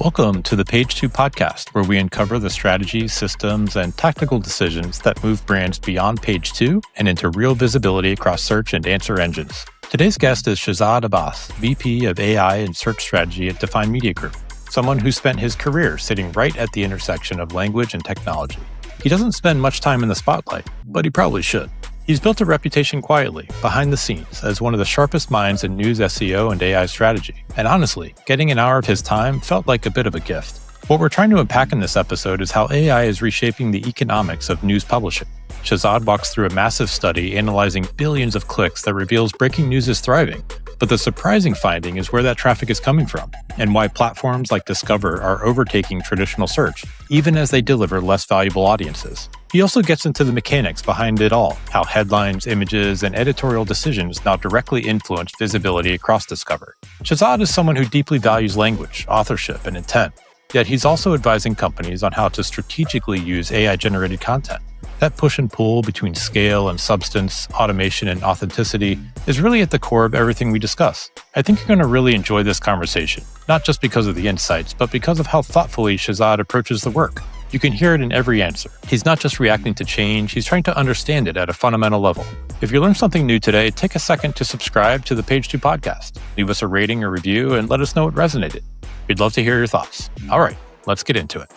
Welcome to the Page 2 podcast, where we uncover the strategies, systems, and tactical decisions that move brands beyond Page 2 and into real visibility across search and answer engines. Today's guest is Shahzad Abbas, VP of AI and Search Strategy at Define Media Group, someone who spent his career sitting right at the intersection of language and technology. He doesn't spend much time in the spotlight, but he probably should. He's built a reputation quietly, behind the scenes, as one of the sharpest minds in news SEO and AI strategy. And honestly, getting an hour of his time felt like a bit of a gift. What we're trying to unpack in this episode is how AI is reshaping the economics of news publishing. Shahzad walks through a massive study analyzing billions of clicks that reveals breaking news is thriving. But the surprising finding is where that traffic is coming from, and why platforms like Discover are overtaking traditional search, even as they deliver less valuable audiences. He also gets into the mechanics behind it all, how headlines, images, and editorial decisions now directly influence visibility across Discover. Shahzad is someone who deeply values language, authorship, and intent, yet he's also advising companies on how to strategically use AI-generated content. That push and pull between scale and substance, automation and authenticity is really at the core of everything we discuss. I think you're going to really enjoy this conversation, not just because of the insights, but because of how thoughtfully Shahzad approaches the work. You can hear it in every answer. He's not just reacting to change, he's trying to understand it at a fundamental level. If you learned something new today, take a second to subscribe to the Page 2 podcast. Leave us a rating or review and let us know what resonated. We'd love to hear your thoughts. All right, let's get into it.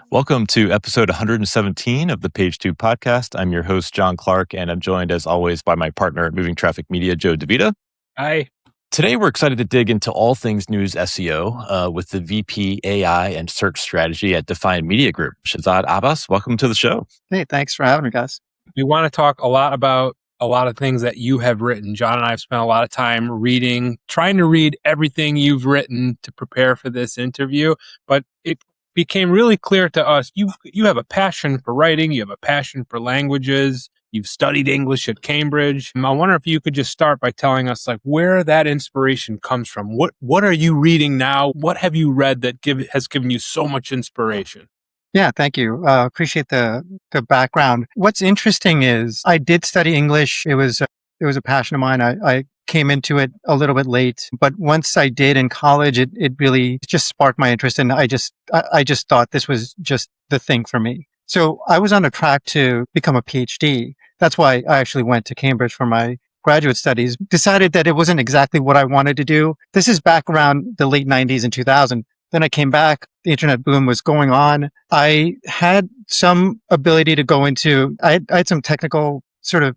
Welcome to episode 117 of the Page 2 podcast. I'm your host, Jon Clark, and I'm joined as always by my partner at Moving Traffic Media, Joe DeVita. Hi. Today, we're excited to dig into all things news SEO with the VP AI and Search Strategy at Define Media Group. Shahzad Abbas, welcome to the show. Hey, thanks for having me, guys. We want to talk a lot about a lot of things that you have written. John and I have spent a lot of time trying to read everything you've written to prepare for this interview, but it became really clear to us, you have a passion for writing, you have a passion for languages, you've studied English at Cambridge. I wonder if you could just start by telling us where that inspiration comes from. What are you reading now? What have you read that has given you so much inspiration? Yeah, thank you. Appreciate the background. What's interesting is I did study English. It was a passion of mine. I came into it a little bit late, but once I did in college, it really just sparked my interest, and I just thought this was just the thing for me. So I was on a track to become a PhD. That's why I actually went to Cambridge for my graduate studies. Decided that it wasn't exactly what I wanted to do. This is back around the late 90s and 2000. Then I came back. The internet boom was going on. I had some ability to go into. I had some technical sort of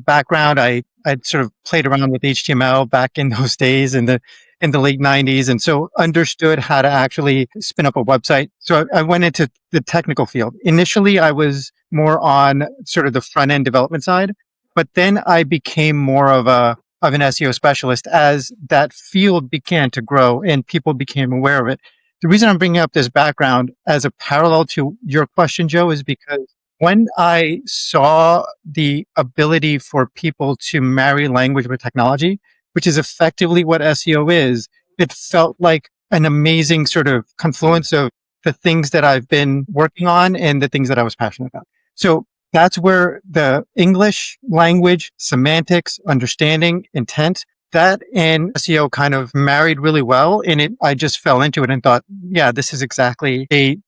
background. I'd sort of played around with HTML back in those days in the late 90s, and so understood how to actually spin up a website. So I went into the technical field. Initially, I was more on sort of the front end development side, but then I became more of an SEO specialist as that field began to grow and people became aware of it. The reason I'm bringing up this background as a parallel to your question, Joe, is because when I saw the ability for people to marry language with technology, which is effectively what SEO is, it felt like an amazing sort of confluence of the things that I've been working on and the things that I was passionate about. So that's where the English language, semantics, understanding, intent, that and SEO kind of married really well. And I just fell into it and thought, yeah, this is exactly a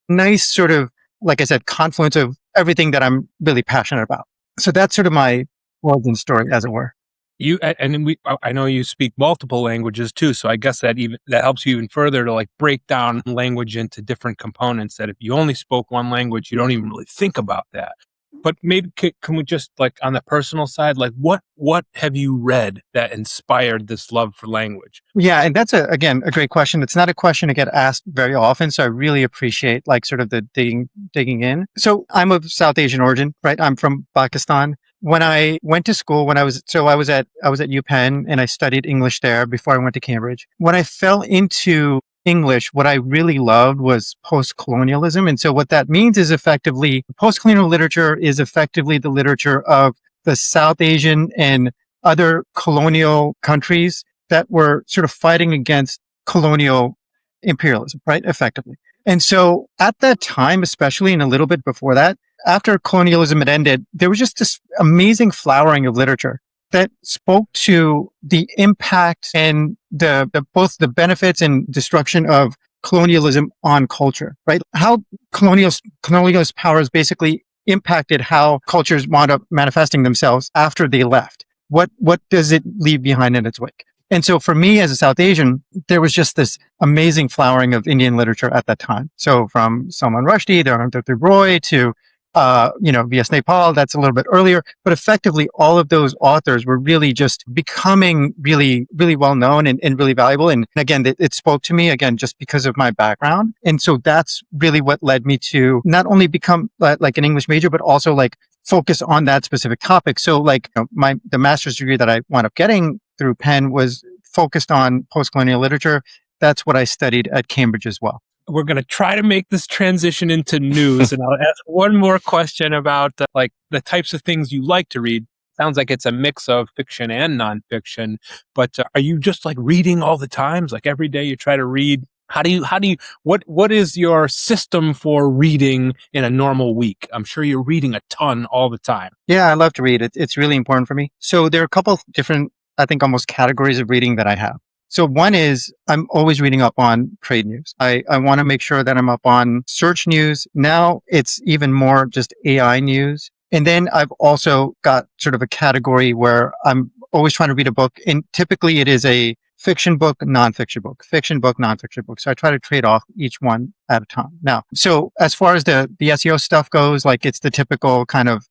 nice sort of, like I said, confluence of everything that I'm really passionate about. So that's sort of my origin story, as it were. I know you speak multiple languages too, so I guess that helps you even further to break down language into different components. That if you only spoke one language, you don't even really think about that. But maybe can we just on the personal side, what have you read that inspired this love for language? Yeah, and that's again a great question. It's not a question to get asked very often, so I really appreciate sort of the digging in. So I'm of South Asian origin, right? I'm from Pakistan. When I went to school, I was at UPenn and I studied English there before I went to Cambridge. When I fell into English, what I really loved was post-colonialism. And so what that means is effectively, post-colonial literature is effectively the literature of the South Asian and other colonial countries that were sort of fighting against colonial imperialism, right? Effectively. And so at that time, especially and a little bit before that, after colonialism had ended, there was just this amazing flowering of literature that spoke to the impact and the both the benefits and destruction of colonialism on culture, right? How colonialist powers basically impacted how cultures wound up manifesting themselves after they left. What does it leave behind in its wake? And so for me as a South Asian, there was just this amazing flowering of Indian literature at that time. So from Salman Rushdie, Arundhati Roy to V.S. Naipaul, that's a little bit earlier, but effectively all of those authors were really just becoming really, really well known and really valuable. And again, it spoke to me again, just because of my background. And so that's really what led me to not only become like an English major, but also like focus on that specific topic. So like the master's degree that I wound up getting through Penn was focused on post-colonial literature. That's what I studied at Cambridge as well. We're going to try to make this transition into news. And I'll ask one more question about the types of things you like to read. Sounds like it's a mix of fiction and nonfiction, but are you just like reading all the times? Like every day you try to read? What is your system for reading in a normal week? I'm sure you're reading a ton all the time. Yeah, I love to read. It's really important for me. So there are a couple of different, I think, almost categories of reading that I have. So one is I'm always reading up on trade news. I want to make sure that I'm up on search news. Now it's even more just AI news. And then I've also got sort of a category where I'm always trying to read a book. And typically it is a fiction book, nonfiction book, fiction book, nonfiction book. So I try to trade off each one at a time. Now, so as far as the SEO stuff goes, like it's the typical kind of,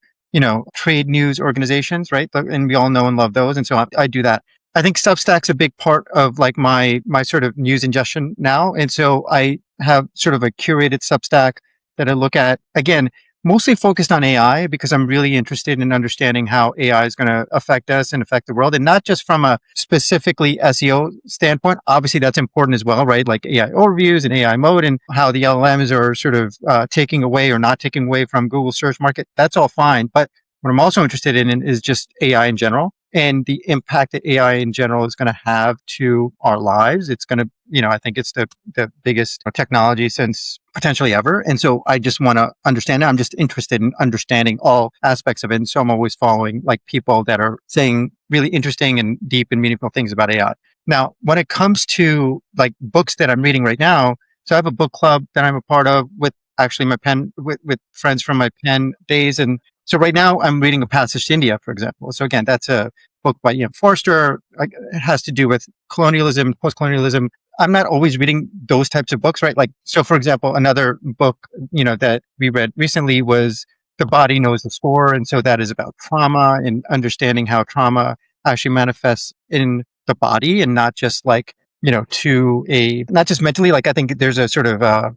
trade news organizations, right? And we all know and love those. And so I do that. I think Substack's a big part of like my sort of news ingestion now. And so I have sort of a curated Substack that I look at, again, mostly focused on AI because I'm really interested in understanding how AI is going to affect us and affect the world. And not just from a specifically SEO standpoint. Obviously, that's important as well, right? Like AI overviews and AI mode and how the LLMs are sort of taking away or not taking away from Google search market. That's all fine. But what I'm also interested in is just AI in general and the impact that AI in general is going to have to our lives. It's going to, I think it's the biggest technology since potentially ever. And so I just want to understand it. I'm just interested in understanding all aspects of it. And so I'm always following like people that are saying really interesting and deep and meaningful things about AI. Now, when it comes to like books that I'm reading right now, so I have a book club that I'm a part of with actually my Penn, with friends from my Penn days. And so right now I'm reading A Passage to India, for example. So again, that's a book by Ian Forster. It has to do with colonialism, post-colonialism. I'm not always reading those types of books, right? Like, so for example, another book, that we read recently was The Body Knows the Score. And so that is about trauma and understanding how trauma actually manifests in the body and not just like, not just mentally. Like, I think there's a sort of,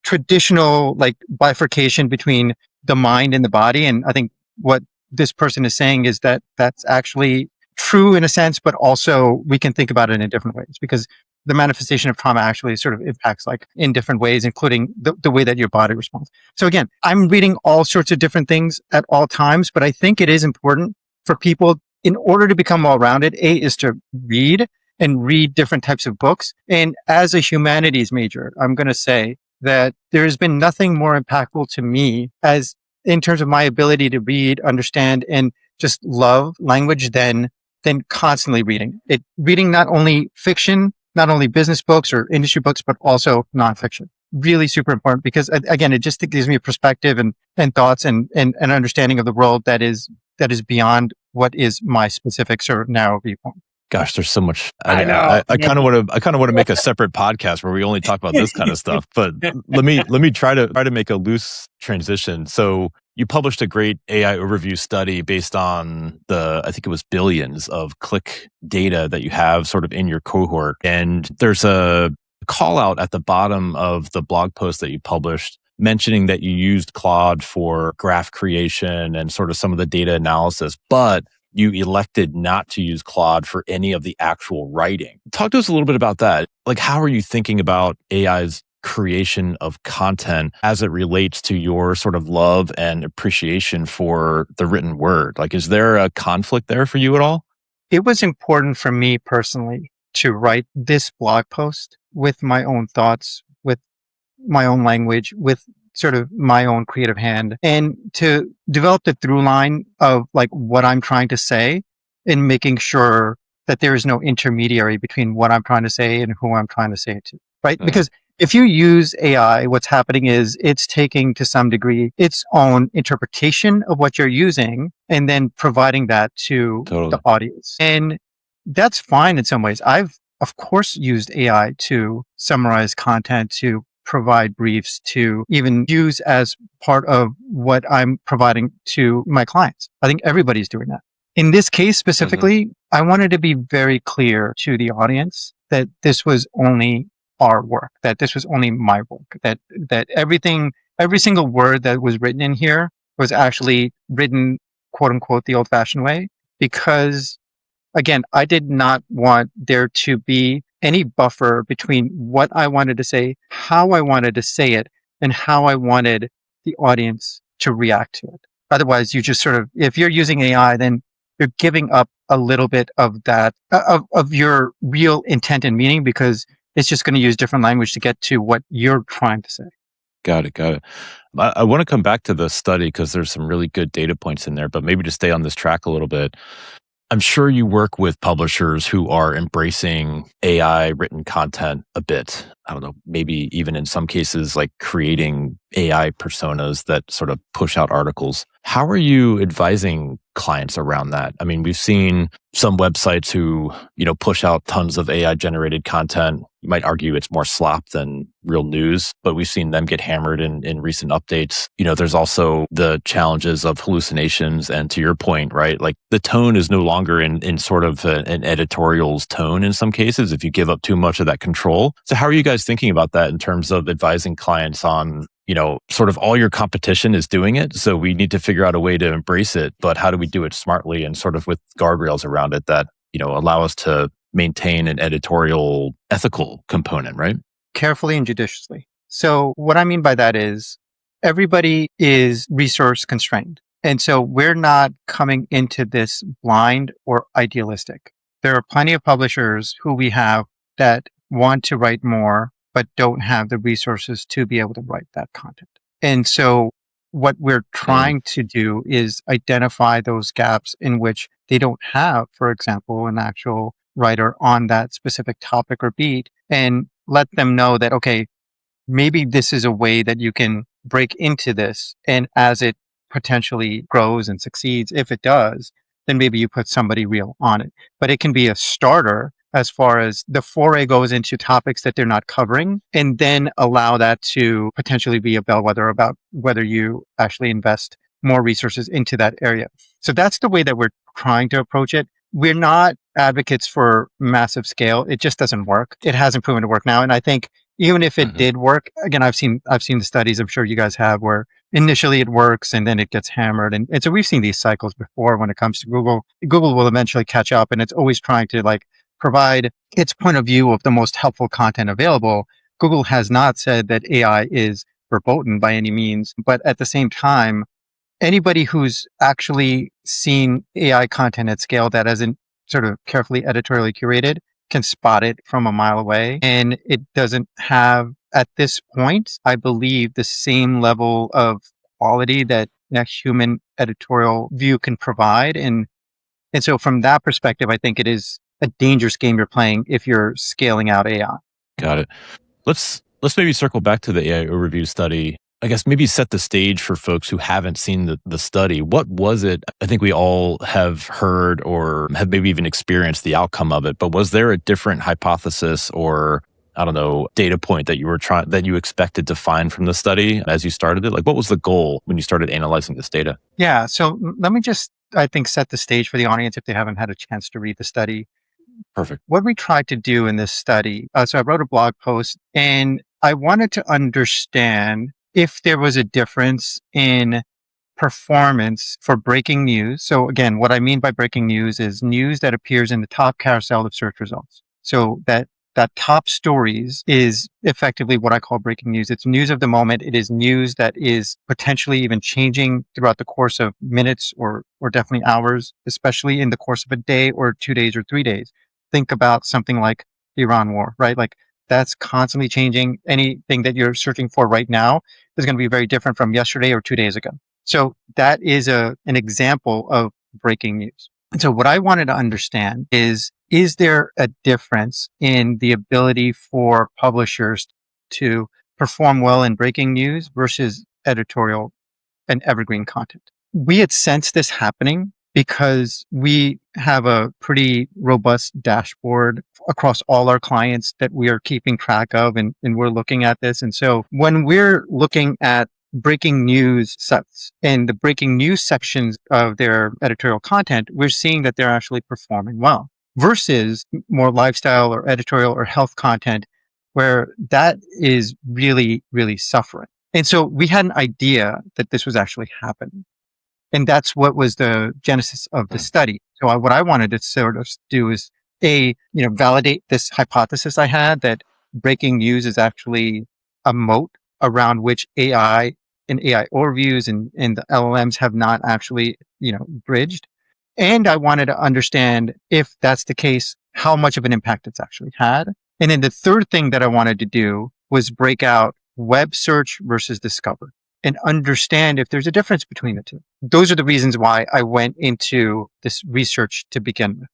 traditional like bifurcation between the mind and the body. And I think what this person is saying is that that's actually true in a sense, but also we can think about it in different ways because the manifestation of trauma actually sort of impacts like in different ways, including the way that your body responds. So again, I'm reading all sorts of different things at all times, but I think it is important for people in order to become well-rounded, is to read and read different types of books. And as a humanities major, I'm going to say that there's been nothing more impactful to me as in terms of my ability to read, understand, and just love language than constantly reading not only fiction, not only business books or industry books, but also nonfiction. Really super important because again, it just gives me a perspective and thoughts and an understanding of the world that is beyond what is my specific sort of narrow viewpoint. Gosh, there's so much. I know. I kind of want to make a separate podcast where we only talk about this kind of stuff. But let me try to make a loose transition. So you published a great AI overview study based on I think it was billions of click data that you have sort of in your cohort. And there's a call out at the bottom of the blog post that you published mentioning that you used Claude for graph creation and sort of some of the data analysis, but you elected not to use Claude for any of the actual writing. Talk to us a little bit about that. Like, how are you thinking about AI's creation of content as it relates to your sort of love and appreciation for the written word? Like, is there a conflict there for you at all? It was important for me personally to write this blog post with my own thoughts, with my own language, with sort of my own creative hand and to develop the through line of like what I'm trying to say and making sure that there is no intermediary between what I'm trying to say and who I'm trying to say it to, right? Mm. Because if you use AI, what's happening is it's taking to some degree its own interpretation of what you're using and then providing that to Totally. the audience. And that's fine in some ways. I've, of course, used AI to summarize content, to provide briefs, to even use as part of what I'm providing to my clients. I think everybody's doing that. In this case specifically, I wanted to be very clear to the audience that this was only our work, that this was only my work, that every single word that was written in here was actually written, quote unquote, the old fashioned way, because again, I did not want there to be any buffer between what I wanted to say, how I wanted to say it, and how I wanted the audience to react to it. Otherwise, you just sort of, if you're using AI, then you're giving up a little bit of that, of your real intent and meaning, because it's just going to use different language to get to what you're trying to say. Got it. Got it. I want to come back to the study because there's some really good data points in there, but maybe to stay on this track a little bit. I'm sure you work with publishers who are embracing AI written content a bit. I don't know, maybe even in some cases, like creating AI personas that sort of push out articles. How are you advising clients around that? I mean, we've seen some websites who, push out tons of AI generated content. You might argue it's more slop than real news, but we've seen them get hammered in recent updates. There's also the challenges of hallucinations. And to your point, right? Like the tone is no longer in sort of an editorial's tone in some cases if you give up too much of that control. So how are you guys thinking about that in terms of advising clients on, sort of all your competition is doing it. So we need to figure out a way to embrace it, but how do we do it smartly and sort of with guardrails around it that, allow us to maintain an editorial ethical component, right? Carefully and judiciously. So what I mean by that is everybody is resource constrained. And so we're not coming into this blind or idealistic. There are plenty of publishers who we have that want to write more, but don't have the resources to be able to write that content. And so what we're trying to do is identify those gaps in which they don't have, for example, an actual writer on that specific topic or beat, and let them know that, okay, maybe this is a way that you can break into this. And as it potentially grows and succeeds, if it does, then maybe you put somebody real on it. But it can be a starter as far as the foray goes into topics that they're not covering, and then allow that to potentially be a bellwether about whether you actually invest more resources into that area. So that's the way that we're trying to approach it. We're not advocates for massive scale. It just doesn't work. It hasn't proven to work now. And I think even if it did work, again, I've seen the studies, I'm sure you guys have, where initially it works and then it gets hammered. And so we've seen these cycles before when it comes to Google. Google will eventually catch up, and it's always trying to provide its point of view of the most helpful content available. Google has not said that AI is verboten by any means, but at the same time, anybody who's actually seen AI content at scale that isn't sort of carefully editorially curated can spot it from a mile away. And it doesn't have, at this point, I believe, the same level of quality that a human editorial view can provide. And so from that perspective, I think it is a dangerous game you're playing if you're scaling out AI. Got it. Let's maybe circle back to the AI overview study. I guess maybe set the stage for folks who haven't seen the study. What was it? I think we all have heard or have maybe even experienced the outcome of it, but was there a different hypothesis or, I don't know, data point that you expected to find from the study as you started it? Like, what was the goal when you started analyzing this data? Yeah. So let me just, I think, set the stage for the audience if they haven't had a chance to read the study. Perfect. What we tried to do in this study, so I wrote a blog post and I wanted to understand if there was a difference in performance for breaking news. So again, what I mean by breaking news is news that appears in the top carousel of search results. So that top stories is effectively what I call breaking news. It's news of the moment. It is news that is potentially even changing throughout the course of minutes or definitely hours, especially in the course of a day or 2 days or 3 days. Think about something like the Iran war, right? Like That's constantly changing. Anything that you're searching for right now is going to be very different from yesterday or 2 days ago. So that is an example of breaking news. And so what I wanted to understand is there a difference in the ability for publishers to perform well in breaking news versus editorial and evergreen content? We had sensed this happening because we have a pretty robust dashboard across all our clients that we are keeping track of, and we're looking at this. And so when we're looking at breaking news sites and the breaking news sections of their editorial content, we're seeing that they're actually performing well versus more lifestyle or editorial or health content where that is really, really suffering. And so we had an idea that this was actually happening. And that's what was the genesis of the study. So what I wanted to sort of do is validate this hypothesis I had that breaking news is actually a moat around which AI and AI overviews and the LLMs have not actually, bridged. And I wanted to understand, if that's the case, how much of an impact it's actually had. And then the third thing that I wanted to do was break out web search versus discover and understand if there's a difference between the two. Those are the reasons why I went into this research to begin with.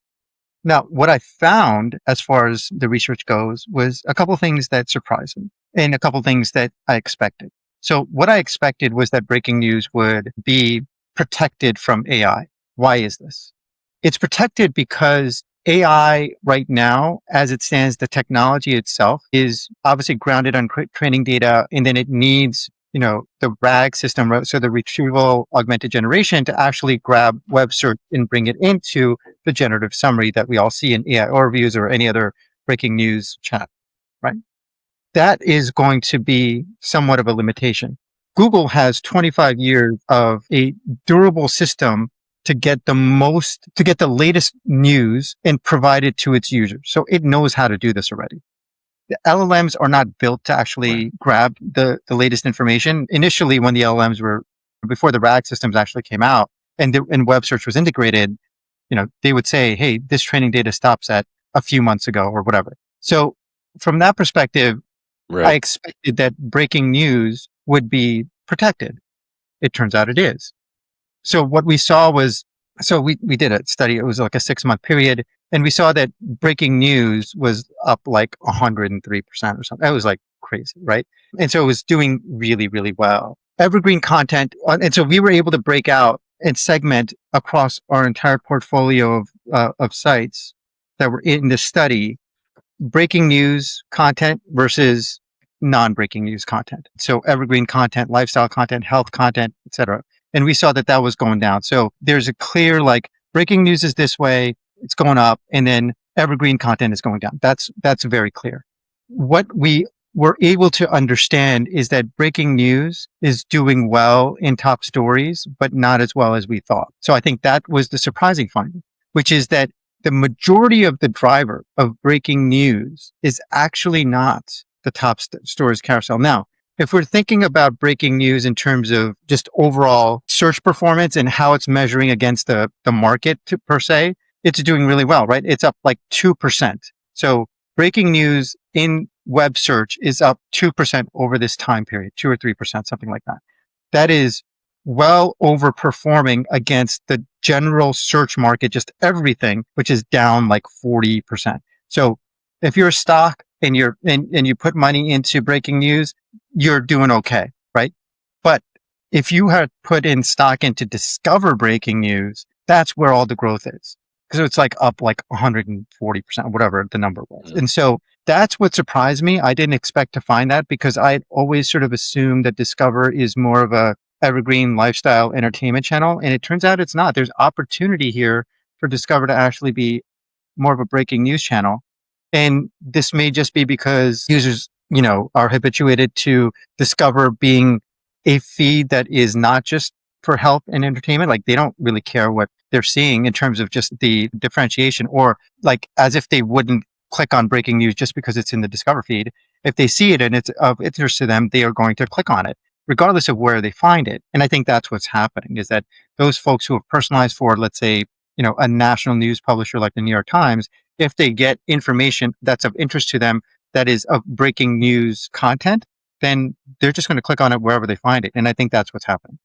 Now, what I found as far as the research goes was a couple of things that surprised me and a couple of things that I expected. So what I expected was that breaking news would be protected from AI. Why is this? It's protected because AI right now, as it stands, the technology itself is obviously grounded on training data, and then it needs the RAG system, so the retrieval augmented generation, to actually grab web search and bring it into the generative summary that we all see in AI overviews or any other breaking news chat, right? That is going to be somewhat of a limitation. Google has 25 years of a durable system to get the latest news and provide it to its users. So it knows how to do this already. The LLMs are not built to actually grab the latest information. Initially, when the LLMs before the RAG systems actually came out and web search was integrated, they would say, hey, this training data stops at a few months ago or whatever. So from that perspective, I expected that breaking news would be protected. It turns out it is. So what we saw was, we did a study. It was like a 6-month period. And we saw that breaking news was up like 103% or something. That was like crazy, right? And so it was doing really, really well. Evergreen content. And so we were able to break out and segment across our entire portfolio of sites that were in the study, breaking news content versus non-breaking news content. So evergreen content, lifestyle content, health content, etc. And we saw that was going down. So there's a clear, breaking news is this way, it's going up, and then evergreen content is going down. That's very clear. What we were able to understand is that breaking news is doing well in top stories, but not as well as we thought. So I think that was the surprising finding, which is that the majority of the driver of breaking news is actually not the top stories carousel. Now, if we're thinking about breaking news in terms of just overall search performance and how it's measuring against the market per se, it's doing really well, right? It's up like 2%. So breaking news in web search is up 2% over this time period, 2 or 3%, something like that. That is well overperforming against the general search market, just everything, which is down like 40%. So if you're a stock and you put money into breaking news, you're doing okay, right? But if you had put in stock into discover breaking news, that's where all the growth is. So it's like up like 140%, whatever the number was. And so that's what surprised me. I didn't expect to find that because I'd always sort of assumed that Discover is more of a evergreen lifestyle entertainment channel. And it turns out it's not. There's opportunity here for Discover to actually be more of a breaking news channel. And this may just be because users, are habituated to Discover being a feed that is not just for health and entertainment. Like they don't really care what they're seeing in terms of just the differentiation, or like as if they wouldn't click on breaking news just because it's in the Discover feed. If they see it and it's of interest to them, they are going to click on it, regardless of where they find it. And I think that's what's happening, is that those folks who have personalized for, let's say, a national news publisher like the New York Times, if they get information that's of interest to them, that is of breaking news content, then they're just going to click on it wherever they find it. And I think that's what's happening.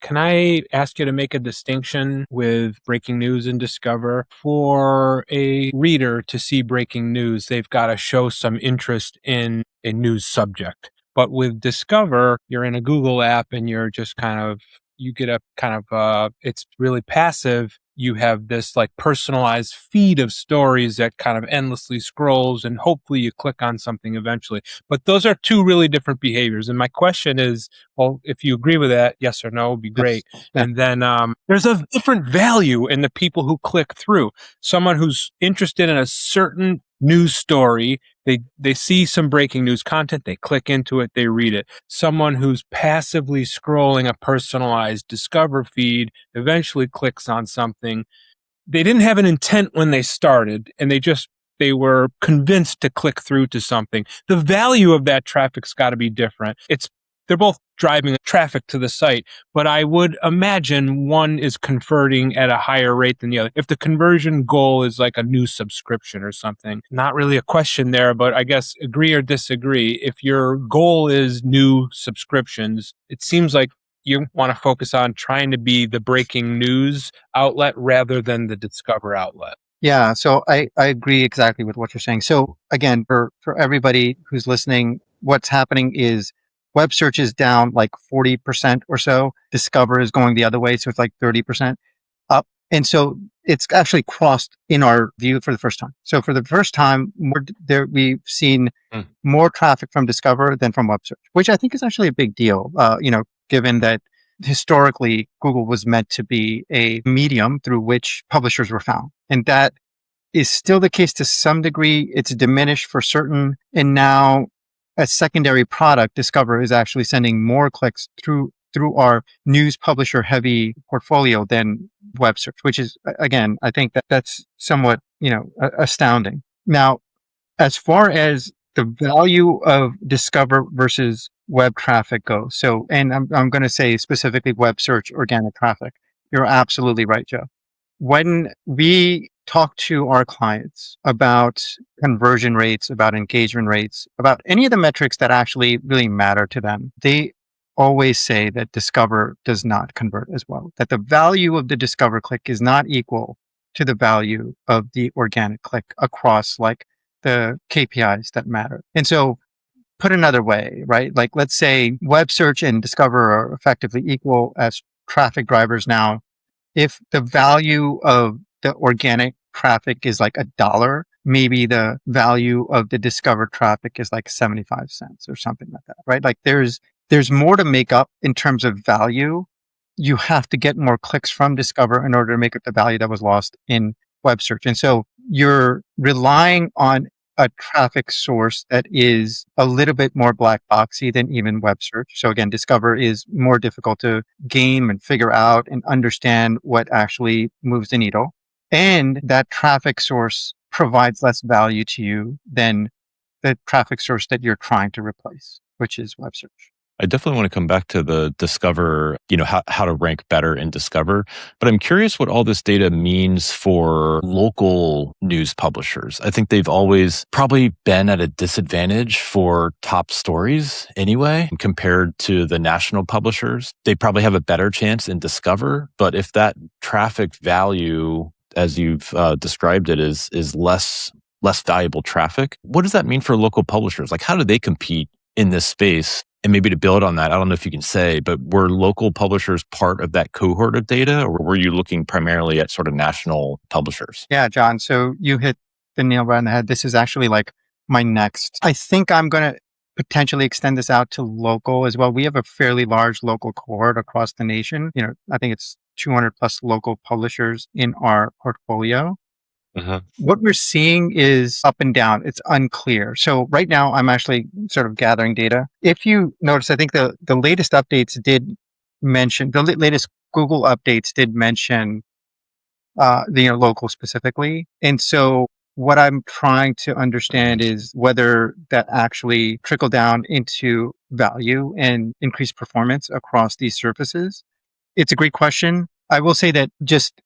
Can I ask you to make a distinction with breaking news and Discover? For a reader to see breaking news, they've got to show some interest in a news subject. But with Discover, you're in a Google app and you're just you get a it's really passive. You have this like personalized feed of stories that kind of endlessly scrolls, and hopefully you click on something eventually. But those are two really different behaviors. And my question is, well, if you agree with that, yes or no would be great. Yes. Yeah. And then there's a different value in the people who click through. Someone who's interested in a certain news story, they see some breaking news content, they click into it, they read it. Someone who's passively scrolling a personalized Discover feed eventually clicks on something. They didn't have an intent when they started, and they were convinced to click through to something. The value of that traffic's got to be different. They're both driving traffic to the site, but I would imagine one is converting at a higher rate than the other. If the conversion goal is like a new subscription or something, not really a question there, but I guess agree or disagree. If your goal is new subscriptions, it seems like you want to focus on trying to be the breaking news outlet rather than the Discover outlet. Yeah, so I agree exactly with what you're saying. So again, for everybody who's listening, what's happening is web search is down like 40% or so. Discover is going the other way. So it's like 30% up. And so it's actually crossed in our view for the first time. So for the first time, we've seen more traffic from Discover than from web search, which I think is actually a big deal, given that historically Google was meant to be a medium through which publishers were found. And that is still the case to some degree. It's diminished for certain. And now a secondary product, Discover, is actually sending more clicks through our news publisher heavy portfolio than web search, which is, again, I think that's somewhat, astounding. Now, as far as the value of Discover versus web traffic goes, and I'm going to say specifically web search organic traffic, you're absolutely right, Joe. When we talk to our clients about conversion rates, about engagement rates, about any of the metrics that actually really matter to them, they always say that Discover does not convert as well, that the value of the Discover click is not equal to the value of the organic click across like the KPIs that matter. And so put another way, right? Like let's say web search and Discover are effectively equal as traffic drivers now. If the value of the organic traffic is like $1, maybe the value of the Discover traffic is like 75 cents or something like that, right? Like there's more to make up in terms of value. You have to get more clicks from Discover in order to make up the value that was lost in web search. And so you're relying on a traffic source that is a little bit more black boxy than even web search. So again, Discover is more difficult to game and figure out and understand what actually moves the needle. And that traffic source provides less value to you than the traffic source that you're trying to replace, which is web search. I definitely want to come back to the Discover, how to rank better in Discover. But I'm curious what all this data means for local news publishers. I think they've always probably been at a disadvantage for top stories anyway, compared to the national publishers. They probably have a better chance in Discover. But if that traffic value, as you've described it, is less valuable traffic, what does that mean for local publishers? Like, how do they compete in this space? And maybe to build on that, I don't know if you can say, but were local publishers part of that cohort of data, or were you looking primarily at sort of national publishers? Yeah, John. So you hit the nail right on the head. This is actually like my next. I think I'm going to potentially extend this out to local as well. We have a fairly large local cohort across the nation. I think it's 200 plus local publishers in our portfolio. What we're seeing is up and down. It's unclear. So right now I'm actually sort of gathering data. If you notice, I think the latest updates did mention, the latest Google updates did mention, the local specifically. And so what I'm trying to understand is whether that actually trickled down into value and increased performance across these surfaces. It's a great question. I will say that just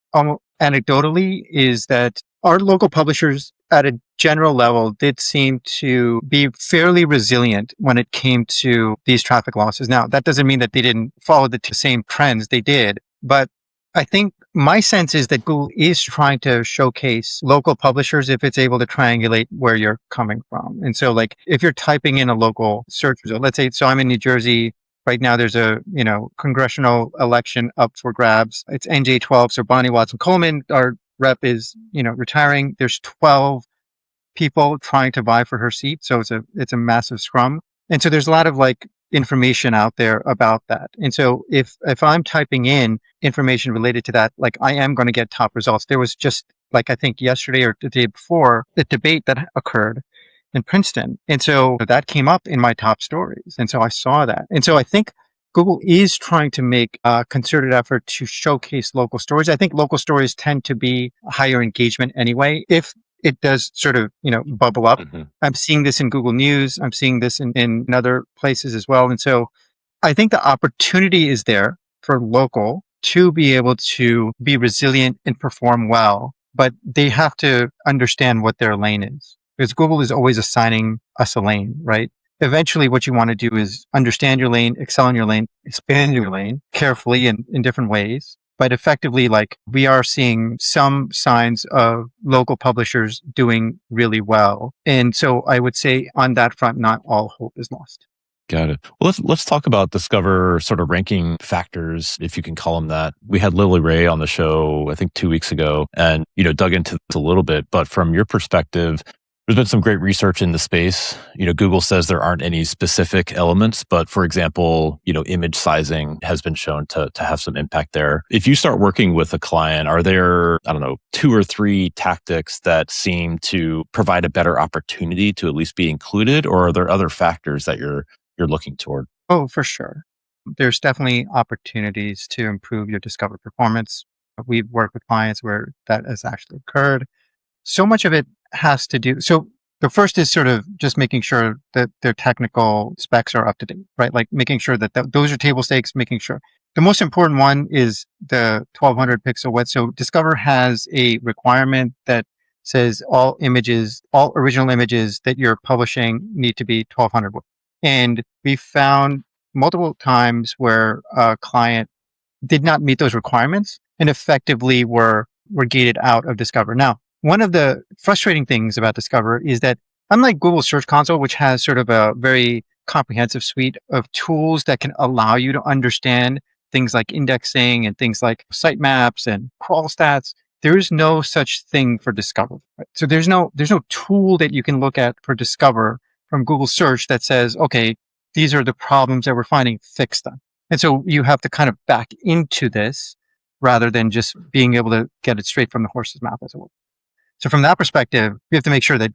anecdotally is that our local publishers at a general level, did seem to be fairly resilient when it came to these traffic losses. Now, that doesn't mean that they didn't follow the same trends. They did. But I think my sense is that Google is trying to showcase local publishers if it's able to triangulate where you're coming from. And so, like, if you're typing in a local search result, let's say, so I'm in New Jersey. Right now, there's a congressional election up for grabs. It's NJ12, so Bonnie Watson Coleman, our rep, is retiring. There's 12 people trying to vie for her seat, so it's a massive scrum. And so there's a lot of like information out there about that. And so if I'm typing in information related to that, like I am going to get top results. There was just like I think yesterday or the day before the debate that occurred in Princeton. And so that came up in my top stories. And so I saw that. And so I think Google is trying to make a concerted effort to showcase local stories. I think local stories tend to be higher engagement anyway. If it does sort of, bubble up. Mm-hmm. I'm seeing this in Google News. I'm seeing this in other places as well. And so I think the opportunity is there for local to be able to be resilient and perform well, but they have to understand what their lane is. Because Google is always assigning us a lane, right? Eventually, what you want to do is understand your lane, excel in your lane, expand your lane carefully in different ways. But effectively, like we are seeing some signs of local publishers doing really well. And so I would say on that front, not all hope is lost. Got it. Well, let's talk about Discover sort of ranking factors, if you can call them that. We had Lily Ray on the show, I think 2 weeks ago, and dug into this a little bit. But from your perspective, there's been some great research in the space. Google says there aren't any specific elements, but for example, image sizing has been shown to have some impact there. If you start working with a client, are there, 2 or 3 tactics that seem to provide a better opportunity to at least be included, or are there other factors that you're looking toward? Oh, for sure. There's definitely opportunities to improve your Discover performance. We've worked with clients where that has actually occurred. So much of it has to do. So the first is sort of just making sure that their technical specs are up to date, right? Like making sure that those are table stakes, making sure. The most important one is the 1200 pixel width. So Discover has a requirement that says all original images that you're publishing need to be 1200 width. And we found multiple times where a client did not meet those requirements and effectively were gated out of Discover. Now, one of the frustrating things about Discover is that unlike Google Search Console, which has sort of a very comprehensive suite of tools that can allow you to understand things like indexing and things like sitemaps and crawl stats, there is no such thing for Discover. Right? So there's no tool that you can look at for Discover from Google Search that says, okay, these are the problems that we're finding, fix them. And so you have to kind of back into this rather than just being able to get it straight from the horse's mouth, as it were. So from that perspective, we have to make sure that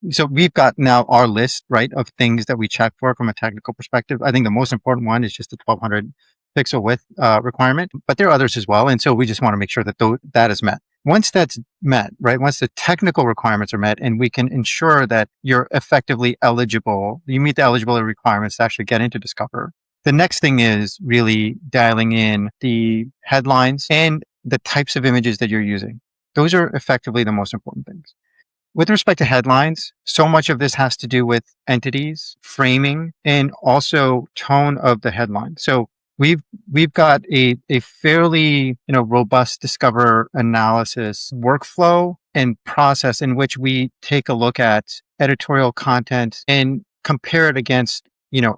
so we've got now our list, right, of things that we check for from a technical perspective. I think the most important one is just the 1200 pixel width requirement, but there are others as well. And so we just want to make sure that that is met. Once that's met, right, once the technical requirements are met and we can ensure that you're effectively eligible, you meet the eligibility requirements to actually get into Discover. The next thing is really dialing in the headlines and the types of images that you're using. Those are effectively the most important things. With respect to headlines, so much of this has to do with entities, framing, and also tone of the headline. So we've got a fairly robust Discover analysis workflow and process in which we take a look at editorial content and compare it against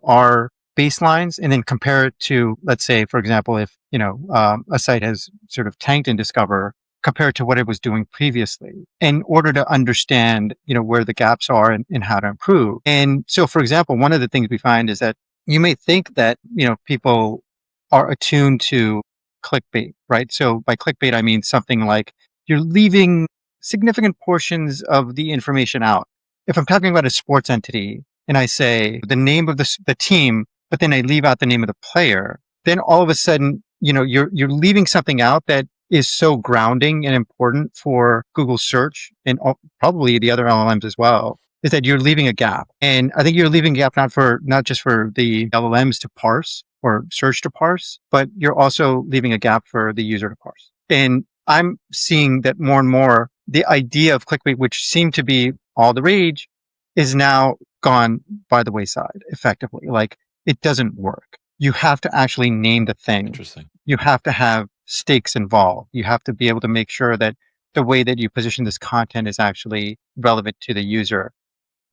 our baselines, and then compare it to, let's say, for example, if a site has sort of tanked in Discover, compared to what it was doing previously, in order to understand, where the gaps are and how to improve. And so, for example, one of the things we find is that you may think that, people are attuned to clickbait, right? So by clickbait, I mean something like you're leaving significant portions of the information out. If I'm talking about a sports entity and I say the name of the team, but then I leave out the name of the player, then all of a sudden, you're leaving something out that is so grounding and important for Google search and probably the other LLMs as well, is that you're leaving a gap. And I think you're leaving a gap not just for the LLMs to parse or search to parse, but you're also leaving a gap for the user to parse. And I'm seeing that more and more the idea of clickbait, which seemed to be all the rage, is now gone by the wayside effectively. Like it doesn't work. You have to actually name the thing. Interesting. You have to have stakes involved. You have to be able to make sure that the way that you position this content is actually relevant to the user.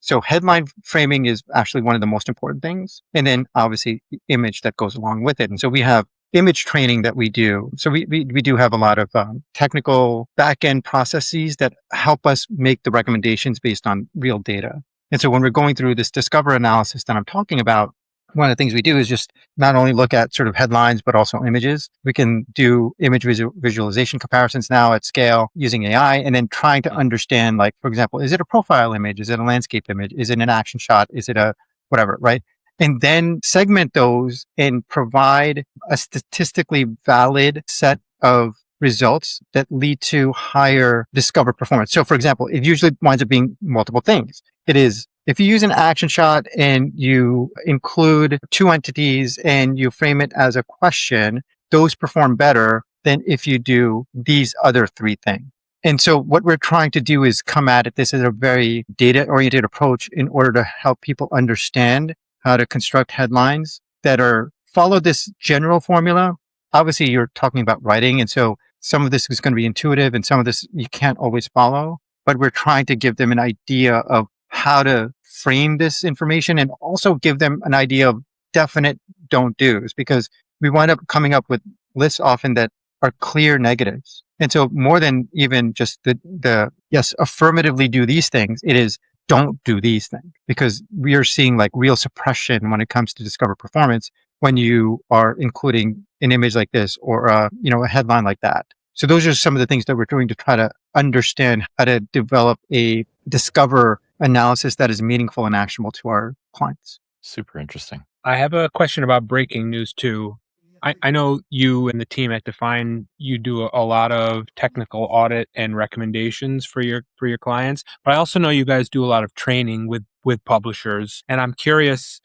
So headline framing is actually one of the most important things. And then obviously the image that goes along with it. And so we have image training that we do. So we do have a lot of technical back-end processes that help us make the recommendations based on real data. And so when we're going through this discover analysis that I'm talking about, one of the things we do is just not only look at sort of headlines, but also images. We can do image visualization comparisons now at scale using AI, and then trying to understand, like, for example, is it a profile image? Is it a landscape image? Is it an action shot? Is it a whatever, right? And then segment those and provide a statistically valid set of results that lead to higher discover performance. So for example, it usually winds up being multiple things. It is, if you use an action shot and you include two entities and you frame it as a question, those perform better than if you do these other three things. And so what we're trying to do is come at it. This is a very data-oriented approach in order to help people understand how to construct headlines that follow this general formula. Obviously, you're talking about writing. And so some of this is going to be intuitive and some of this you can't always follow. But we're trying to give them an idea of how to frame this information and also give them an idea of definite don't do's, because we wind up coming up with lists often that are clear negatives. And so more than even just the yes, affirmatively do these things, it is don't do these things, because we are seeing like real suppression when it comes to discover performance when you are including an image like this or a headline like that. So those are some of the things that we're doing to try to understand how to develop a discover analysis that is meaningful and actionable to our clients. Super interesting. I have a question about breaking news too. I know you and the team at Define, you do a lot of technical audit and recommendations for your clients, but I also know you guys do a lot of training with publishers. And I'm curious,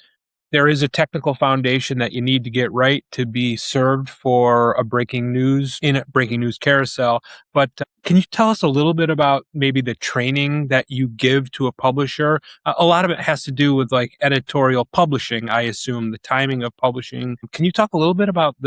there is a technical foundation that you need to get right to be served for a breaking news carousel. But can you tell us a little bit about maybe the training that you give to a publisher? A lot of it has to do with like editorial publishing, I assume, the timing of publishing. Can you talk a little bit about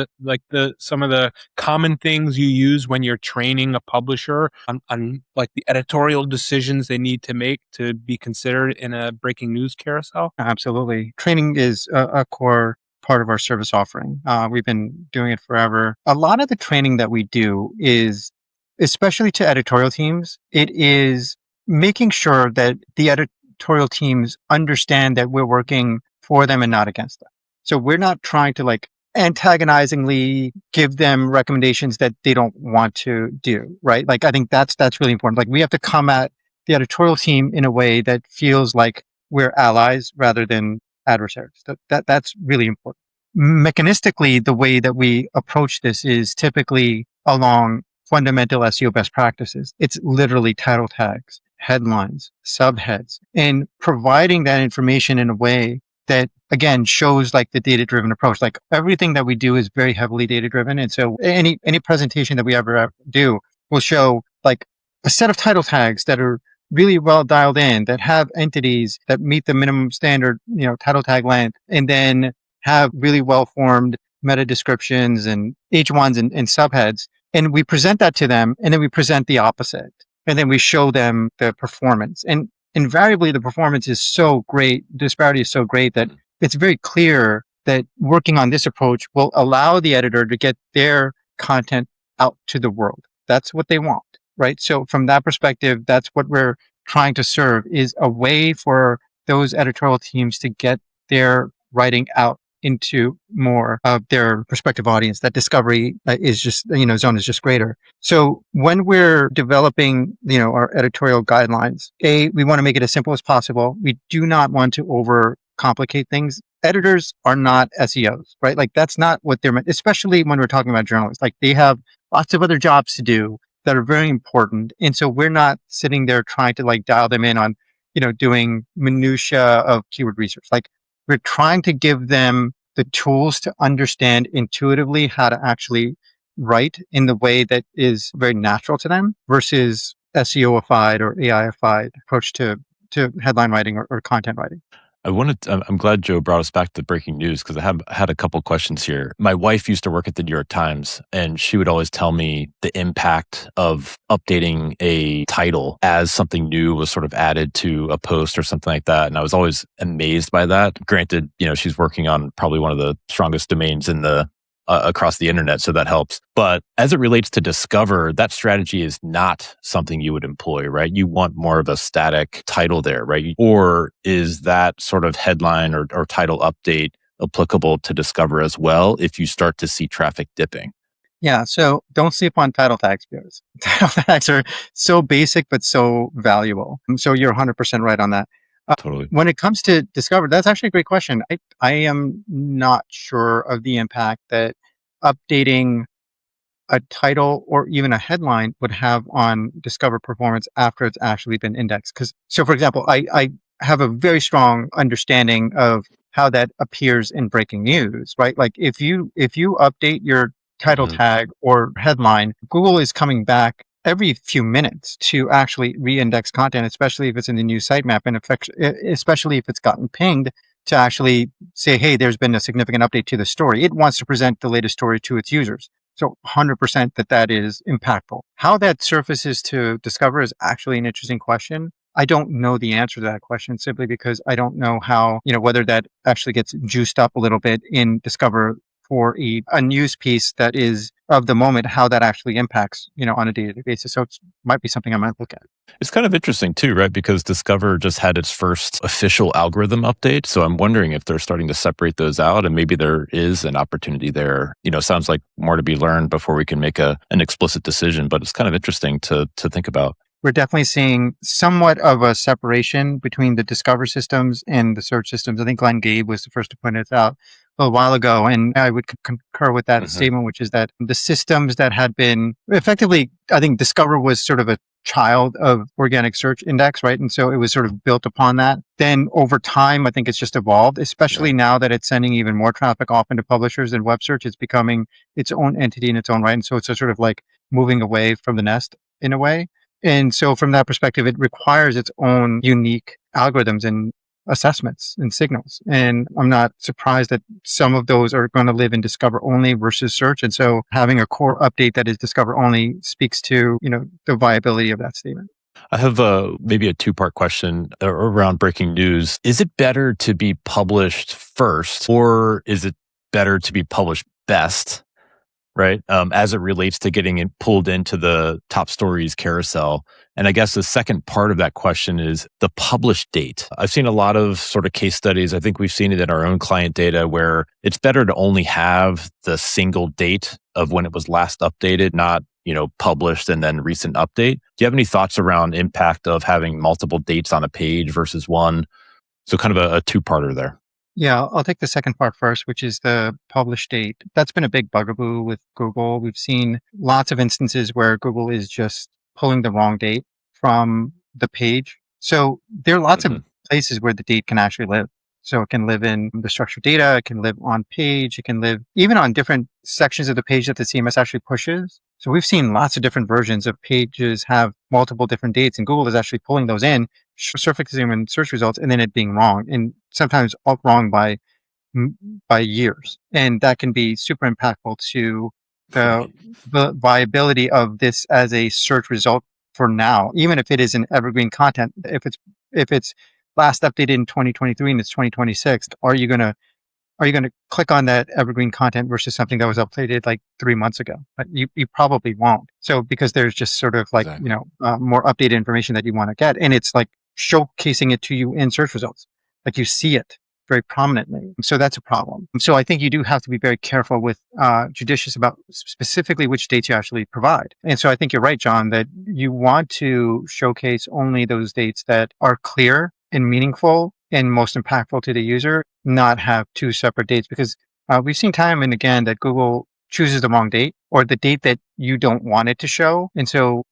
some of the common things you use when you're training a publisher on like the editorial decisions they need to make to be considered in a breaking news carousel? Absolutely. Training is a core part of our service offering. We've been doing it forever. A lot of the training that we do is, especially to editorial teams, it is making sure that the editorial teams understand that we're working for them and not against them. So we're not trying to like antagonizingly give them recommendations that they don't want to do, right? Like I think that's really important. Like we have to come at the editorial team in a way that feels like we're allies rather than adversaries. That's really important. Mechanistically, the way that we approach this is typically along fundamental SEO best practices. It's literally title tags, headlines, subheads, and providing that information in a way that, again, shows like the data-driven approach. Like everything that we do is very heavily data-driven. And so any presentation that we ever do will show like a set of title tags that are really well dialed in, that have entities that meet the minimum standard, title tag length, and then have really well-formed meta descriptions and H1s and subheads. And we present that to them, and then we present the opposite. And then we show them the performance. And invariably, the performance is so great, disparity is so great that it's very clear that working on this approach will allow the editor to get their content out to the world. That's what they want, right? So from that perspective, that's what we're trying to serve, is a way for those editorial teams to get their writing out into more of their prospective audience. That discovery is just, zone is just greater. So when we're developing, our editorial guidelines, we want to make it as simple as possible. We do not want to overcomplicate things. Editors are not SEOs, right? Like that's not what they're meant, especially when we're talking about journalists. Like they have lots of other jobs to do that are very important. And so we're not sitting there trying to like dial them in on, doing minutia of keyword research. Like we're trying to give them the tools to understand intuitively how to actually write in the way that is very natural to them versus SEOified or AIified approach to headline writing or content writing. I'm glad Joe brought us back to breaking news because I have had a couple questions here. My wife used to work at the New York Times, and she would always tell me the impact of updating a title as something new was sort of added to a post or something like that. And I was always amazed by that. Granted, she's working on probably one of the strongest domains in the across the internet, so that helps. But as it relates to Discover, that strategy is not something you would employ, right? You want more of a static title there, right? Or is that sort of headline or title update applicable to Discover as well if you start to see traffic dipping? Yeah, so don't sleep on title tags, because title tags are so basic but so valuable. So you're 100% right on that. Totally. When it comes to Discover, that's actually a great question. I am not sure of the impact that updating a title or even a headline would have on Discover performance after it's actually been indexed. So for example, I have a very strong understanding of how that appears in breaking news, right? Like if you update your title tag or headline, Google is coming back every few minutes to actually re-index content, especially if it's in the news sitemap, and especially if it's gotten pinged to actually say, hey, there's been a significant update to the story. It wants to present the latest story to its users. So 100% that is impactful. How that surfaces to Discover is actually an interesting question. I don't know the answer to that question simply because I don't know how, whether that actually gets juiced up a little bit in Discover for a news piece that is of the moment, how that actually impacts, on a day-to-day basis. So it might be something I might look at. It's kind of interesting too, right? Because Discover just had its first official algorithm update. So I'm wondering if they're starting to separate those out, and maybe there is an opportunity there. Sounds like more to be learned before we can make an explicit decision, but it's kind of interesting to think about. We're definitely seeing somewhat of a separation between the Discover systems and the search systems. I think Glenn Gabe was the first to point it out a little while ago, and I would concur with that statement, which is that the systems that had been effectively, I think Discover was sort of a child of organic search index, right? And so it was sort of built upon that. Then over time, I think it's just evolved, especially now that it's sending even more traffic off into publishers and web search. It's becoming its own entity in its own right. And so it's a sort of like moving away from the nest in a way. And so from that perspective, it requires its own unique algorithms and assessments and signals. And I'm not surprised that some of those are going to live in Discover only versus search. And so having a core update that is Discover only speaks to, the viability of that statement. I have maybe a two-part question around breaking news. Is it better to be published first, or is it better to be published best? Right? As it relates to getting it pulled into the top stories carousel. And I guess the second part of that question is the published date. I've seen a lot of sort of case studies. I think we've seen it in our own client data where it's better to only have the single date of when it was last updated, not, published and then recent update. Do you have any thoughts around impact of having multiple dates on a page versus one? So kind of a two-parter there. Yeah, I'll take the second part first, which is the publish date. That's been a big bugaboo with Google. We've seen lots of instances where Google is just pulling the wrong date from the page. So there are lots of places where the date can actually live. So it can live in the structured data, it can live on page, it can live even on different sections of the page that the CMS actually pushes. So we've seen lots of different versions of pages have multiple different dates, and Google is actually pulling those in, surfacing in search results, and then it being wrong, and sometimes wrong by years. And that can be super impactful to the viability of this as a search result for now, even if it is an evergreen content. If it's last updated in 2023 and it's 2026, are you going to click on that evergreen content versus something that was updated like 3 months ago? You probably won't. So because there's just sort of like, more updated information that you want to get, and it's like showcasing it to you in search results. Like you see it very prominently. So that's a problem. So I think you do have to be very careful with, judicious about specifically which dates you actually provide. And so I think you're right, John, that you want to showcase only those dates that are clear and meaningful and most impactful to the user, not have two separate dates, because we've seen time and again that Google chooses the wrong date or the date that you don't want it to show. And so,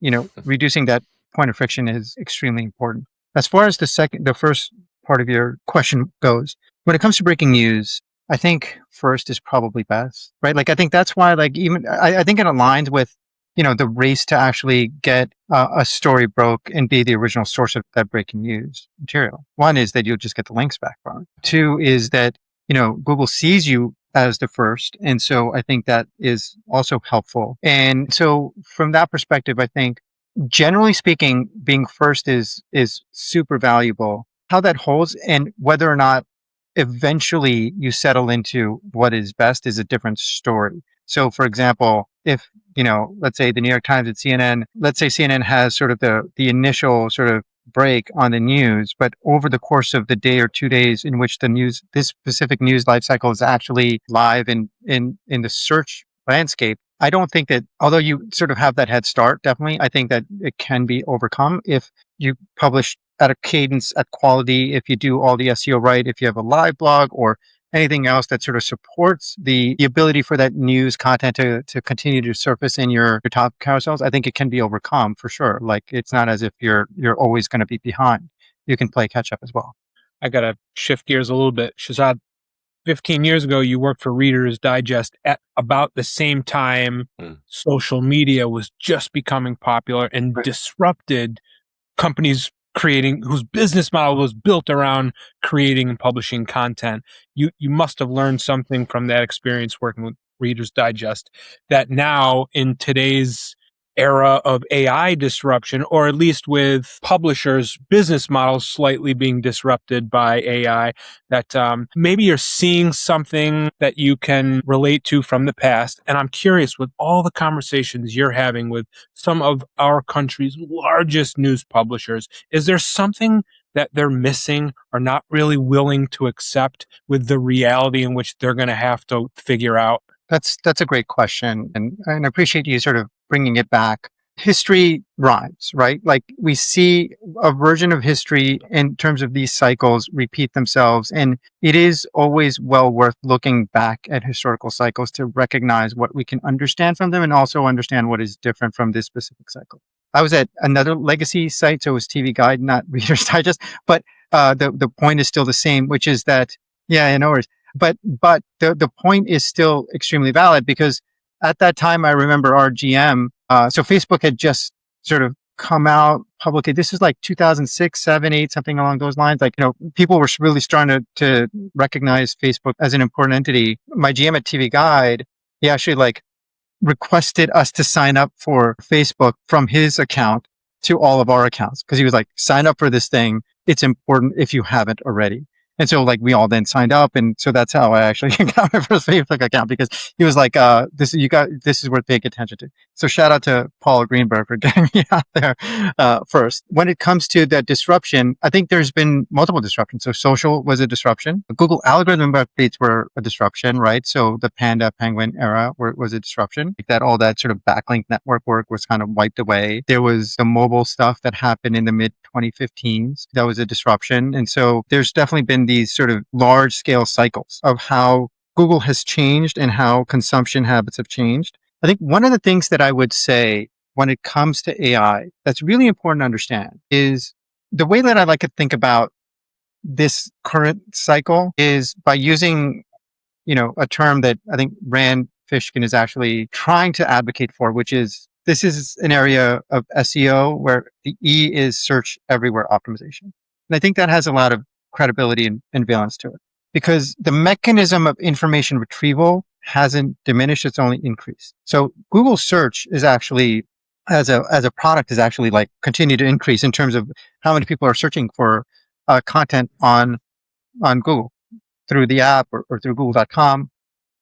reducing that point of friction is extremely important. As far as the first part of your question goes, when it comes to breaking news, I think first is probably best, right? Like, I think that's why, like, even I think it aligns with, the race to actually get a story broke and be the original source of that breaking news material. One is that you'll just get the links back from it. Two is that, Google sees you as the first. And so I think that is also helpful. And so from that perspective, I think generally speaking, being first is super valuable. How that holds and whether or not eventually you settle into what is best is a different story. So for example, if, let's say the New York Times and CNN, let's say CNN has sort of the initial sort of break on the news, but over the course of the day or 2 days in which this specific news life cycle is actually live in the search landscape, I don't think that, although you sort of have that head start, definitely, I think that it can be overcome if you publish at a cadence, at quality, if you do all the SEO right, if you have a live blog or anything else that sort of supports the ability for that news content to continue to surface in your top carousels, I think it can be overcome for sure. Like it's not as if you're always going to be behind. You can play catch up as well. I got to shift gears a little bit. Shahzad, 15 years ago, you worked for Reader's Digest at about the same time social media was just becoming popular and disrupted companies whose business model was built around creating and publishing content. You must have learned something from that experience working with Reader's Digest that now in today's era of AI disruption, or at least with publishers' business models slightly being disrupted by AI, that maybe you're seeing something that you can relate to from the past. And I'm curious, with all the conversations you're having with some of our country's largest news publishers, is there something that they're missing or not really willing to accept with the reality in which they're going to have to figure out? That's a great question. And I appreciate you sort of bringing it back. History rhymes, right? Like we see a version of history in terms of these cycles repeat themselves. And it is always well worth looking back at historical cycles to recognize what we can understand from them and also understand what is different from this specific cycle. I was at another legacy site, so it was TV Guide, not Reader's Digest, but the point is still the same, which is that, yeah, no worries. But the point is still extremely valid because at that time, I remember our GM, so Facebook had just sort of come out publicly. This is like 2006, 7, 8, something along those lines. Like, people were really starting to recognize Facebook as an important entity. My GM at TV Guide, he actually like requested us to sign up for Facebook from his account to all of our accounts because he was like, sign up for this thing. It's important if you haven't already. And so like we all then signed up. And so that's how I actually got my first Facebook account because he was like, this is worth paying attention to. So shout out to Paul Greenberg for getting me out there, first. When it comes to that disruption, I think there's been multiple disruptions. So social was a disruption. Google algorithm updates were a disruption, right? So the Panda Penguin era was a disruption. Like all that sort of backlink network work was kind of wiped away. There was the mobile stuff that happened in the mid 2015s. That was a disruption. And so there's definitely been these sort of large scale cycles of how Google has changed and how consumption habits have changed. I think one of the things that I would say when it comes to AI that's really important to understand is the way that I like to think about this current cycle is by using, a term that I think Rand Fishkin is actually trying to advocate for, which is this is an area of SEO where the E is search everywhere optimization. And I think that has a lot of credibility and valence to it because the mechanism of information retrieval hasn't diminished, it's only increased. So Google search is actually as a product is actually like continue to increase in terms of how many people are searching for content on Google through the app or through google.com.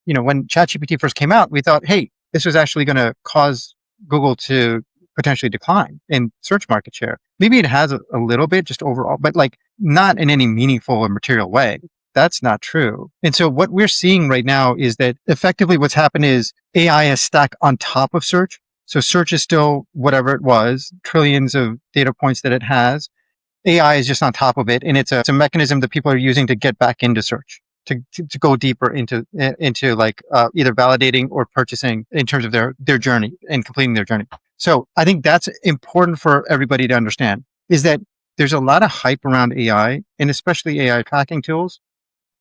When ChatGPT first came out, we thought, hey, this was actually going to cause Google to potentially decline in search market share. Maybe it has a little bit just overall, but like not in any meaningful or material way. That's not true. And so what we're seeing right now is that effectively what's happened is AI is stacked on top of search. So search is still whatever it was, trillions of data points that it has. AI is just on top of it. And it's a mechanism that people are using to get back into search, to go deeper into like either validating or purchasing in terms of their journey and completing their journey. So I think that's important for everybody to understand is that there's a lot of hype around AI and especially AI tracking tools.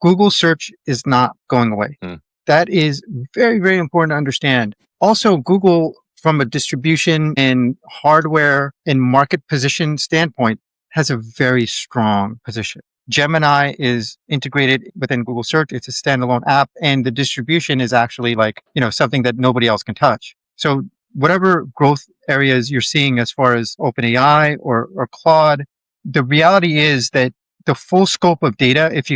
Google search is not going away. That is very, very important to understand. Also, Google from a distribution and hardware and market position standpoint, has a very strong position. Gemini is integrated within Google Search. It's a standalone app, and the distribution is actually something that nobody else can touch. So whatever growth areas you're seeing as far as OpenAI or Claude, the reality is that the full scope of data, if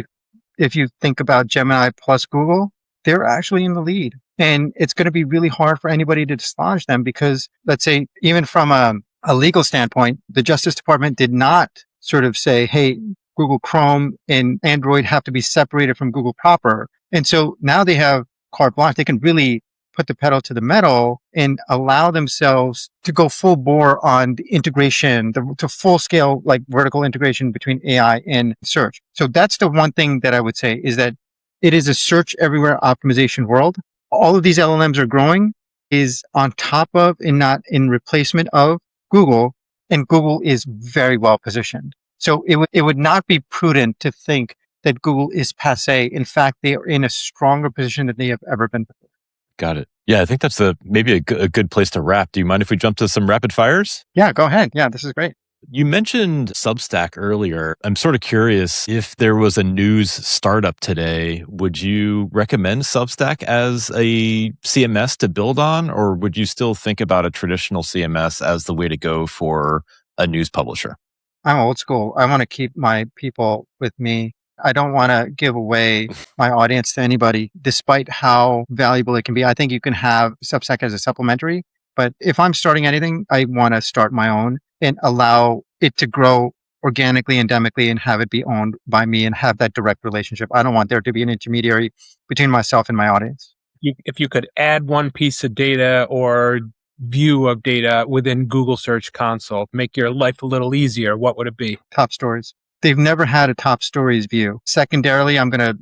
you think about Gemini plus Google, they're actually in the lead. And it's going to be really hard for anybody to dislodge them because, let's say, even from a legal standpoint, the Justice Department did not sort of say, hey, Google Chrome and Android have to be separated from Google proper. And so now they have carte blanche. They can really put the pedal to the metal and allow themselves to go full bore on the integration, to full scale, like vertical integration between AI and search. So that's the one thing that I would say is that it is a search everywhere optimization world. All of these LLMs are growing is on top of and not in replacement of Google, and Google is very well positioned. So it would not be prudent to think that Google is passé. In fact, they are in a stronger position than they have ever been before. Got it. Yeah, I think that's maybe a good place to wrap. Do you mind if we jump to some rapid fires? Yeah, go ahead. Yeah, this is great. You mentioned Substack earlier. I'm sort of curious, if there was a news startup today, would you recommend Substack as a CMS to build on, or would you still think about a traditional CMS as the way to go for a news publisher? I'm old school. I want to keep my people with me. I don't want to give away my audience to anybody, despite how valuable it can be. I think you can have Substack as a supplementary, but if I'm starting anything, I want to start my own and allow it to grow organically, endemically, and have it be owned by me and have that direct relationship. I don't want there to be an intermediary between myself and my audience. If you could add one piece of data or view of data within Google Search Console, make your life a little easier, what would it be? Top stories. They've never had a top stories view. Secondarily, I'm gonna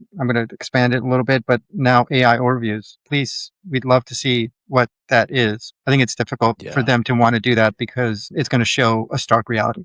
expand it a little bit, but now AI overviews. Please, we'd love to see what that is. I think it's difficult for them to want to do that because it's going to show a stark reality.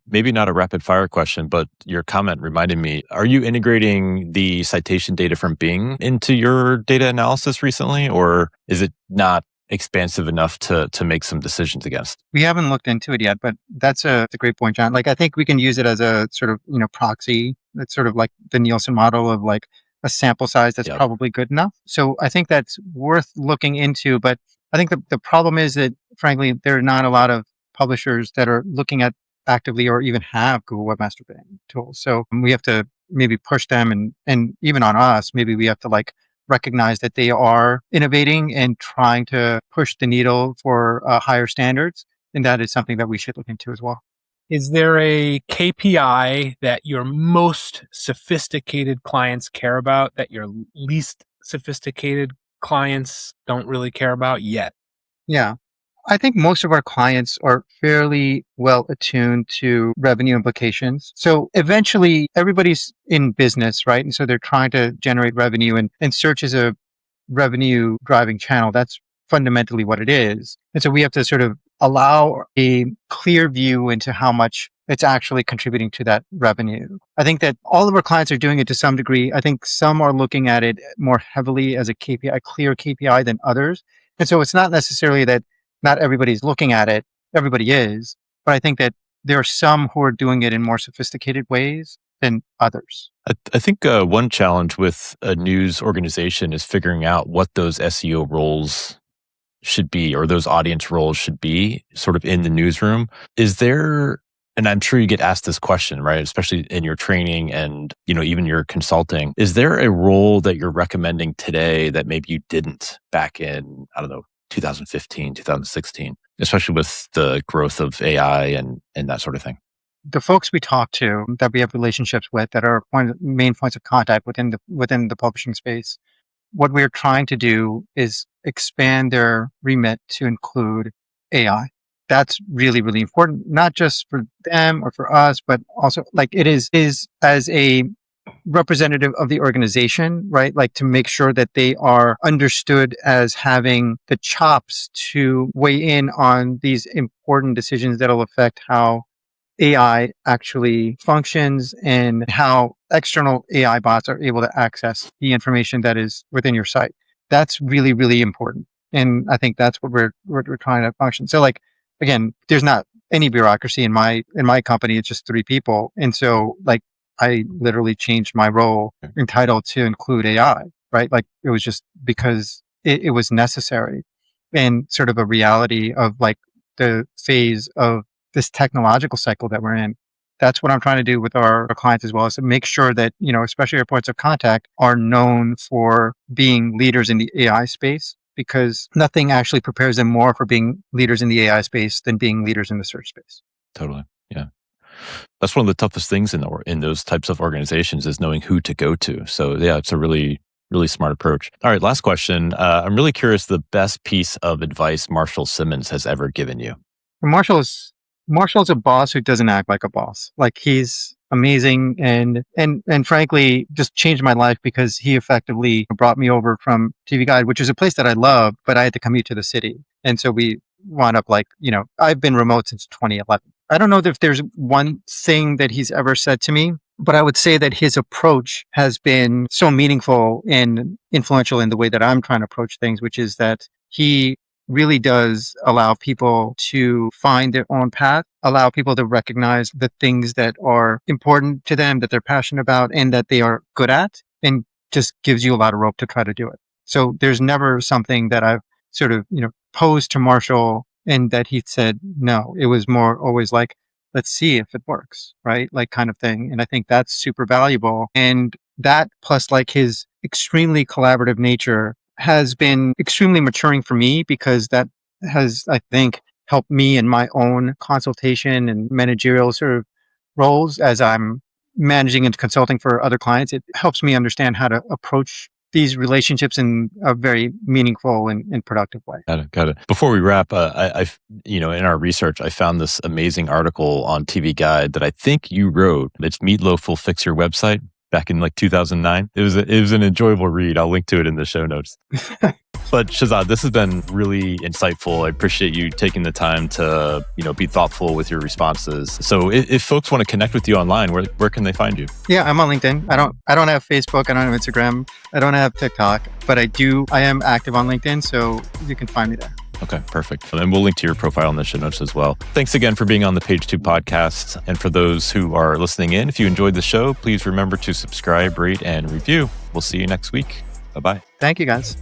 Maybe not a rapid fire question, but your comment reminded me, are you integrating the citation data from Bing into your data analysis recently, or is it not expansive enough to make some decisions against? We haven't looked into it yet, but that's a great point, John. Like, I think we can use it as a sort of, proxy. It's sort of like the Nielsen model of like a sample size that's probably good enough. So I think that's worth looking into. But I think the problem is that, frankly, there are not a lot of publishers that are looking at actively or even have Google Webmaster Bing tools. So we have to maybe push them and even on us, maybe we have to recognize that they are innovating and trying to push the needle for higher standards. And that is something that we should look into as well. Is there a KPI that your most sophisticated clients care about that your least sophisticated clients don't really care about yet? Yeah. I think most of our clients are fairly well attuned to revenue implications. So eventually everybody's in business, right? And so they're trying to generate revenue and search is a revenue driving channel. That's fundamentally what it is. And so we have to sort of allow a clear view into how much it's actually contributing to that revenue. I think that all of our clients are doing it to some degree. I think some are looking at it more heavily as a KPI, a clear KPI than others. And so it's not necessarily that not everybody's looking at it. Everybody is. But I think that there are some who are doing it in more sophisticated ways than others. I think one challenge with a news organization is figuring out what those SEO roles should be, or those audience roles should be sort of in the newsroom. Is there, and I'm sure you get asked this question, right? Especially in your training and, even your consulting, is there a role that you're recommending today that maybe you didn't back in, 2015, 2016, especially with the growth of AI and that sort of thing? The folks we talk to that we have relationships with that are main points of contact within the publishing space, what we're trying to do is expand their remit to include AI. That's really, really important, not just for them or for us, but also it is as a representative of the organization, right? To make sure that they are understood as having the chops to weigh in on these important decisions that'll affect how AI actually functions and how external AI bots are able to access the information that is within your site. That's really, really important. And I think that's what we're trying to function. So like, again, there's not any bureaucracy in my company. It's just 3 people. And so like, I literally changed my role and title to include AI, right? Like it was just because it was necessary and sort of a reality of like the phase of this technological cycle that we're in. That's what I'm trying to do with our clients as well, is to make sure that, especially our points of contact are known for being leaders in the AI space, because nothing actually prepares them more for being leaders in the AI space than being leaders in the search space. Totally. Yeah. That's one of the toughest things in those types of organizations is knowing who to go to. So yeah, it's a really, really smart approach. All right, last question. I'm really curious the best piece of advice Marshall Simmons has ever given you. Marshall's a boss who doesn't act like a boss. Like he's amazing and frankly just changed my life, because he effectively brought me over from TV Guide, which is a place that I love, but I had to commute to the city. And so we wound up like, I've been remote since 2011. I don't know if there's one thing that he's ever said to me, but I would say that his approach has been so meaningful and influential in the way that I'm trying to approach things, which is that he really does allow people to find their own path, allow people to recognize the things that are important to them, that they're passionate about, and that they are good at, and just gives you a lot of rope to try to do it. So there's never something that I've sort of, posed to Marshall and that he said no. It was more always like, let's see if it works, right? Like kind of thing. And I think that's super valuable. And that plus like his extremely collaborative nature has been extremely maturing for me, because that has, I think, helped me in my own consultation and managerial sort of roles as I'm managing and consulting for other clients. It helps me understand how to approach these relationships in a very meaningful and productive way. Got it. Before we wrap, in our research, I found this amazing article on TV Guide that I think you wrote. It's Meatloaf Will Fix Your Website back in like 2009. It was an enjoyable read. I'll link to it in the show notes. But Shahzad, this has been really insightful. I appreciate you taking the time to, be thoughtful with your responses. So if folks want to connect with you online, where can they find you? Yeah, I'm on LinkedIn. I don't have Facebook. I don't have Instagram. I don't have TikTok, but I am active on LinkedIn. So you can find me there. Okay, perfect. And we'll link to your profile in the show notes as well. Thanks again for being on the Page 2 podcast. And for those who are listening in, if you enjoyed the show, please remember to subscribe, rate, and review. We'll see you next week. Bye-bye. Thank you, guys.